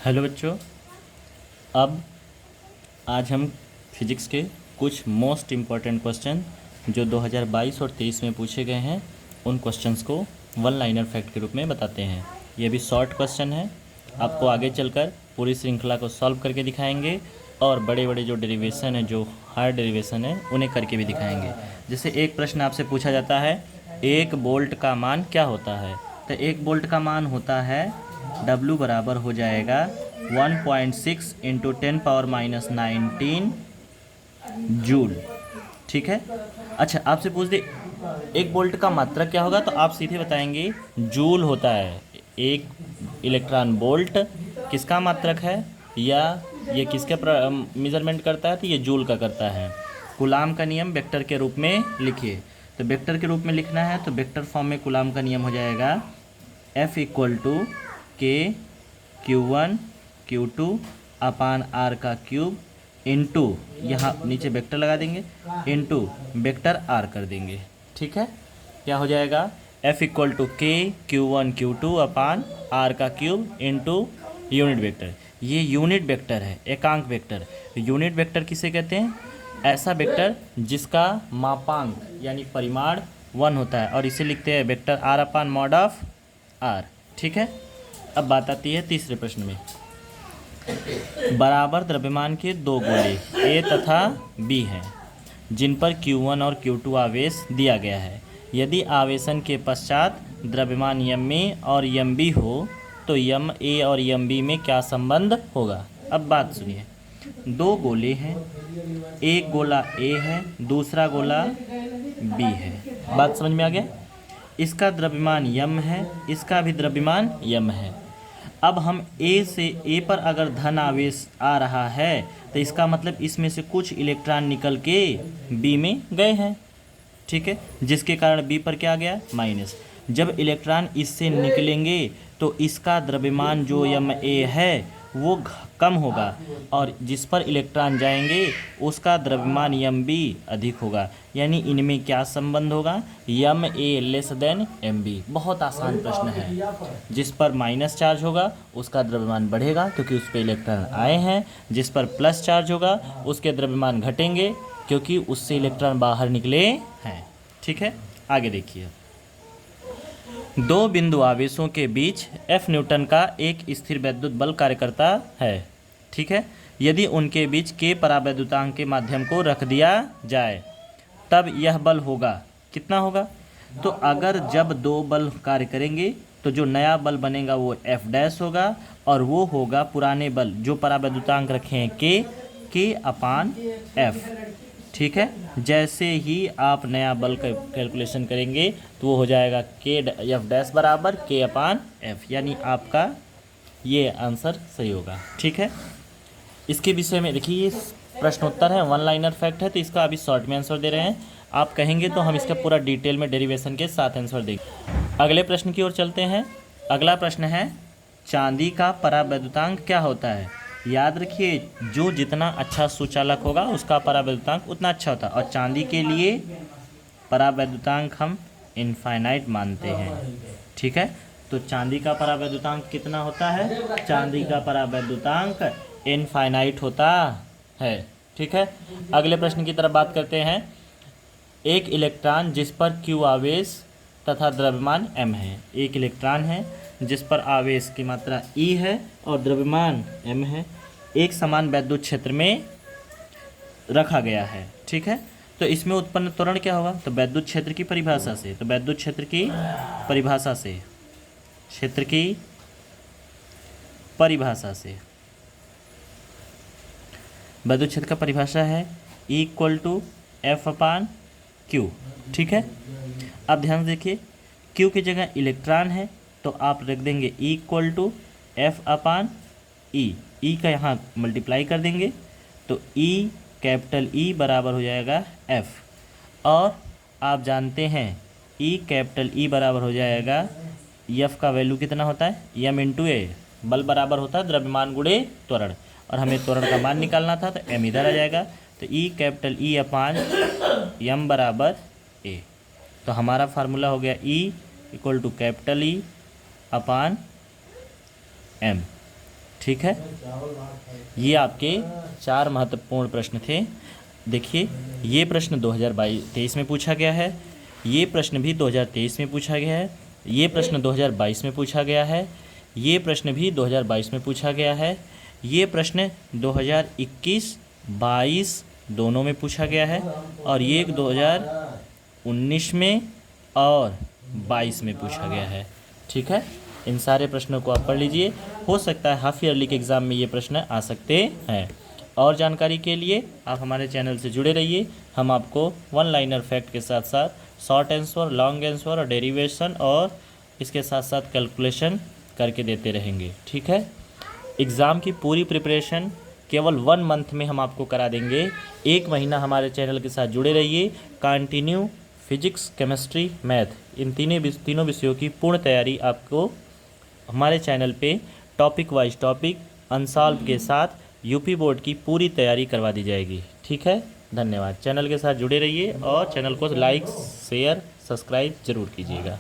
Hello बच्चों। अब आज हम फिजिक्स के कुछ मोस्ट इम्पॉर्टेंट क्वेश्चन जो 2022 और 23 में पूछे गए हैं उन क्वेश्चंस को वन लाइनर फैक्ट के रूप में बताते हैं। ये भी शॉर्ट क्वेश्चन है, आपको आगे चलकर पूरी श्रृंखला को सॉल्व करके दिखाएंगे और बड़े बड़े जो डेरिवेशन है, जो हार्ड डेरिवेशन है, उन्हें करके भी दिखाएंगे। जैसे एक प्रश्न आपसे पूछा जाता है, एक बोल्ट का मान क्या होता है? तो एक बोल्ट का मान होता है W बराबर हो जाएगा 1.6 इंटू 10⁻⁻19 जूल। ठीक है। अच्छा, आपसे पूछ दे एक बोल्ट का मात्रक क्या होगा, तो आप सीधे बताएंगे जूल होता है। एक इलेक्ट्रॉन बोल्ट किसका मात्रक है या ये किसके मेजरमेंट करता है, तो ये जूल का करता है। कूलाम का नियम वेक्टर के रूप में लिखिए। तो वेक्टर के रूप में लिखना है तो वेक्टर फॉर्म में कूलाम का नियम हो जाएगा F इक्वल टू के Q1 Q2 अपान R का क्यूब इंटू, यहाँ नीचे वेक्टर लगा देंगे, इंटू वेक्टर R कर देंगे। ठीक है। क्या हो जाएगा? F इक्वल टू के Q1 Q2 अपान R का क्यूब इंटू यूनिट वेक्टर। ये यूनिट वेक्टर है, एकांक वेक्टर। यूनिट वेक्टर किसे कहते हैं? ऐसा वेक्टर जिसका मापांक यानी परिमाण 1 होता है और इसे लिखते हैं vector R upon mod of R। ठीक है। अब बात आती है तीसरे प्रश्न में। बराबर द्रव्यमान के दो गोले A तथा B हैं जिन पर Q1 और Q2 आवेश दिया गया है। यदि आवेशन के पश्चात द्रव्यमान m A और m B हो तो m A और m B में क्या संबंध होगा? अब बात सुनिए। दो गोले हैं, एक गोला A है, दूसरा गोला B है। बात समझ में आ गया? इसका द्रव्यमान m है, इसका भी द्रव्यमान m है। अब हम A से A पर अगर धन आवेश आ रहा है तो इसका मतलब इसमें से कुछ इलेक्ट्रॉन निकल के B में गए हैं। ठीक है, जिसके कारण B पर क्या आ गया? माइनस। जब इलेक्ट्रॉन इससे निकलेंगे तो इसका द्रव्यमान जो Ma है वो कम होगा और जिस पर इलेक्ट्रॉन जाएंगे उसका द्रव्यमान Mb अधिक होगा। यानी इनमें क्या संबंध होगा? Ma less than Mb। बहुत आसान प्रश्न है। जिस पर माइनस चार्ज होगा उसका द्रव्यमान बढ़ेगा क्योंकि उस पर इलेक्ट्रॉन आए हैं, जिस पर प्लस चार्ज होगा उसके द्रव्यमान घटेंगे क्योंकि उससे इलेक्ट्रॉन बाहर निकले हैं। ठीक है, आगे देखिए। दो बिंदु आवेशों के बीच F न्यूटन का एक स्थिर वैद्युत बल कार्य करता है। ठीक है। यदि उनके बीच K परावैद्युतांक के माध्यम को रख दिया जाए तब यह बल होगा, कितना होगा? तो अगर जब दो बल कार्य करेंगे तो जो नया बल बनेगा वो F डैश होगा और वो होगा पुराने बल जो परावैद्युतांक रखे हैं K अपान F। ठीक है। जैसे ही आप नया बल का कैलकुलेशन करेंगे तो वो हो जाएगा F डैश बराबर K अपान F, यानी आपका ये आंसर सही होगा। ठीक है। इसके विषय में देखिए, ये प्रश्नोत्तर है, वन लाइनर फैक्ट है, तो इसका अभी शॉर्ट में आंसर दे रहे हैं। आप कहेंगे तो हम इसका पूरा डिटेल में डेरिवेशन के साथ आंसर देंगे। अगले प्रश्न की ओर चलते हैं। अगला प्रश्न है, चांदी का परावैद्युतांक क्या होता है? याद रखिए, जो जितना अच्छा सुचालक होगा उसका परावैद्युतांक उतना अच्छा होता है और चांदी के लिए परावैद्युतांक हम इनफाइनाइट मानते हैं। ठीक है। तो चांदी का परावैद्युतांक कितना होता है? चांदी का परावैद्युतांक इनफाइनाइट होता है। ठीक है। अगले प्रश्न की तरफ बात करते हैं। एक इलेक्ट्रॉन जिस पर Q आवेश तथा द्रव्यमान m है। एक इलेक्ट्रॉन है जिस पर आवेश की मात्रा E है और द्रव्यमान m है, एक समान वैद्युत क्षेत्र में रखा गया है। ठीक है। तो इसमें उत्पन्न त्वरण क्या होगा? तो वैद्युत क्षेत्र की परिभाषा से, तो वैद्युत क्षेत्र की परिभाषा से, क्षेत्र की परिभाषा से वैद्युत क्षेत्र का परिभाषा है E equal to F upon Q। ठीक है। अब ध्यान देखिए, Q की जगह इलेक्ट्रॉन है तो आप रख देंगे E equal to F upon E। E का यहाँ मल्टीप्लाई कर देंगे तो E कैपिटल E बराबर हो जाएगा F। और आप जानते हैं E कैपिटल E बराबर हो जाएगा, F का वैल्यू कितना होता है? M into A। बल बराबर होता है द्रव्यमान गुणे त्वरण, और हमें त्वरण का मान निकालना था तो M इधर आ जाएगा। तो E capital E upon M बराबर A। तो हमारा फार्मूला हो गया E equal to capital E upon M। ठीक है, ये आपके 4 महत्वपूर्ण प्रश्न थे। देखिए, ये प्रश्न 2023 में पूछा गया है, ये प्रश्न भी 2023 में पूछा गया है, ये प्रश्न 2022 में पूछा गया है, ये प्रश्न भी 2022 में पूछा गया है, ये प्रश्न 2021, 22 दोनों में पूछा गया है, और ये 2019 में और 22 में पूछा गया है। ठीक है, इन सारे प्रश्नों को आप पढ़ लीजिए। हो सकता है हाफ ईयरली के एग्ज़ाम में ये प्रश्न आ सकते हैं। और जानकारी के लिए आप हमारे चैनल से जुड़े रहिए। हम आपको वन लाइनर फैक्ट के साथ साथ शॉर्ट आंसर, लॉन्ग आंसर और डेरिवेशन और इसके साथ साथ कैलकुलेशन करके देते रहेंगे। ठीक है, एग्ज़ाम की पूरी प्रिपरेशन केवल 1 मंथ में हम आपको करा देंगे। 1 महीना हमारे चैनल के साथ जुड़े रहिए। Continue physics, chemistry, math in तीनों विषयों की पूर्ण तैयारी आपको हमारे चैनल पे टॉपिक वाइज टॉपिक अनसॉल्व के साथ यूपी बोर्ड की पूरी तैयारी करवा दी जाएगी। ठीक है, धन्यवाद। चैनल के साथ जुड़े रहिए और चैनल को लाइक, शेयर, सब्सक्राइब ज़रूर कीजिएगा।